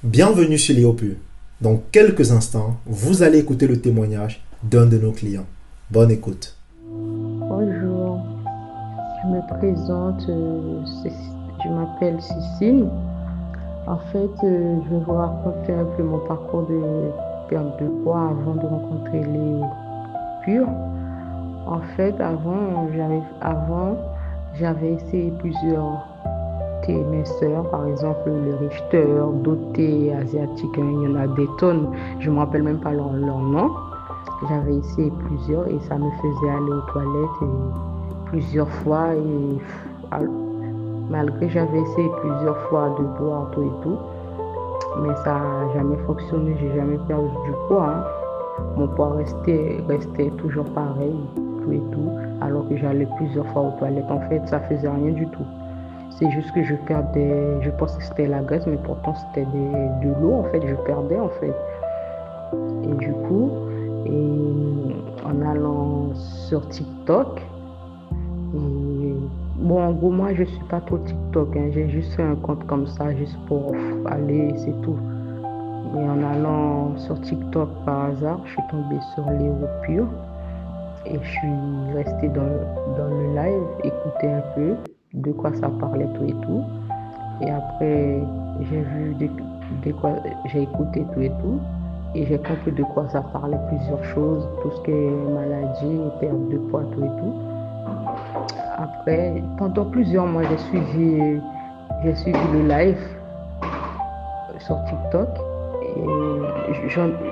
Bienvenue chez Léo Pur. Dans quelques instants, vous allez écouter le témoignage d'un de nos clients. Bonne écoute. Bonjour, je me présente, je m'appelle Cécile. En fait, je vais vous raconter un peu mon parcours de perte de poids avant de rencontrer Léo Pur. En fait, j'avais essayé plusieurs thés minceurs, par exemple le Richter, d'autres thés asiatiques, hein, il y en a des tonnes, je ne me rappelle même pas leur nom. J'avais essayé plusieurs et ça me faisait aller aux toilettes plusieurs fois malgré que j'avais essayé plusieurs fois de boire tout et tout, mais ça n'a jamais fonctionné, j'ai jamais perdu du poids, hein. Mon poids restait toujours pareil, tout et tout, alors que j'allais plusieurs fois aux toilettes. En fait, ça faisait rien du tout. C'est juste que je perdais, je pensais que c'était la graisse, mais pourtant c'était de l'eau, en fait, je perdais, en fait. Et du coup, en allant sur TikTok, bon, en gros, moi, je suis pas trop TikTok, hein, j'ai juste fait un compte comme ça, juste pour aller, c'est tout. Et en allant sur TikTok par hasard, je suis tombée sur Léo Pur et je suis restée dans le live, écouter un peu de quoi ça parlait tout et tout. Et après, j'ai vu j'ai écouté tout et tout. Et j'ai compris de quoi ça parlait, plusieurs choses, tout ce qui est maladie, perte de poids, tout et tout. Après, pendant plusieurs mois, j'ai suivi le live sur TikTok. Et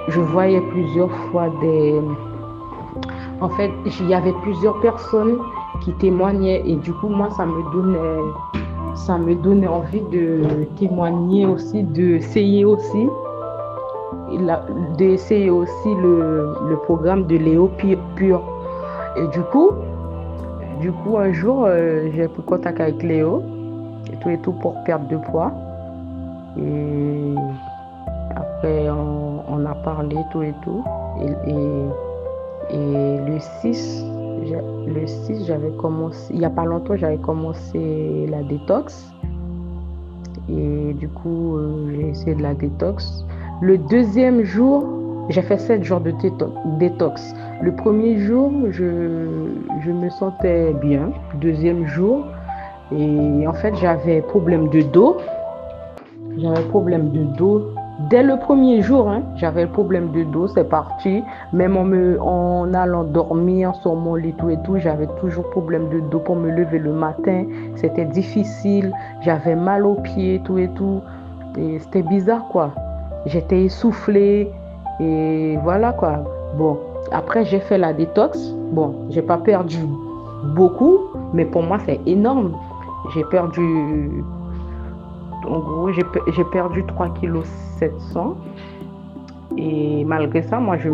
je voyais plusieurs fois En fait, il y avait plusieurs personnes qui témoignaient et du coup, moi, ça me donnait envie de témoigner aussi, d'essayer aussi le programme de Léo Pur. Et du coup un jour, j'ai pris contact avec Léo et tout pour perdre de poids. Et après, on a parlé tout et tout. Et le 6, j'avais commencé, il n'y a pas longtemps, j'avais commencé la détox. Et du coup, j'ai essayé de la détox. Le deuxième jour, j'ai fait 7 jours de détox. Le premier jour, je me sentais bien. Deuxième jour, et en fait, j'avais problème de dos. Dès le premier jour, hein, j'avais le problème de dos, c'est parti. Même en allant dormir sur mon lit tout et tout, j'avais toujours problème de dos pour me lever le matin. C'était difficile, j'avais mal aux pieds tout et tout. Et c'était bizarre, quoi. J'étais essoufflée et voilà, quoi. Bon, après, j'ai fait la détox. Bon, j'ai pas perdu beaucoup, mais pour moi, c'est énorme. J'ai perdu... En gros, j'ai perdu 3,7 kg. Et malgré ça, moi, je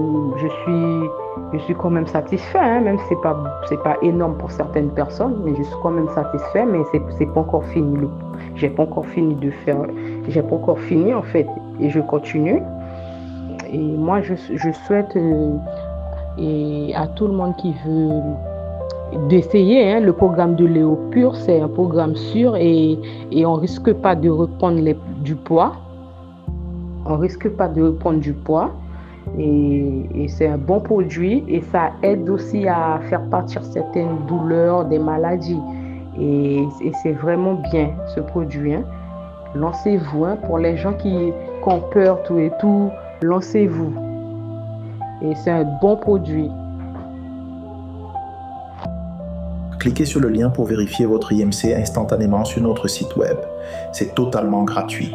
suis quand même satisfait, hein, même si c'est pas énorme pour certaines personnes, mais je suis quand même satisfait, mais c'est pas encore fini. J'ai pas encore fini en fait, et je continue. Et moi, je souhaite et à tout le monde qui veut d'essayer, hein, le programme de Léo Pur, c'est un programme sûr et on risque pas de reprendre du poids. On risque pas de reprendre du poids et c'est un bon produit et ça aide aussi à faire partir certaines douleurs, des maladies et c'est vraiment bien ce produit, hein. Lancez-vous, hein, pour les gens qui ont peur tout et tout, lancez-vous et c'est un bon produit. Cliquez sur le lien pour vérifier votre IMC instantanément sur notre site web. C'est totalement gratuit.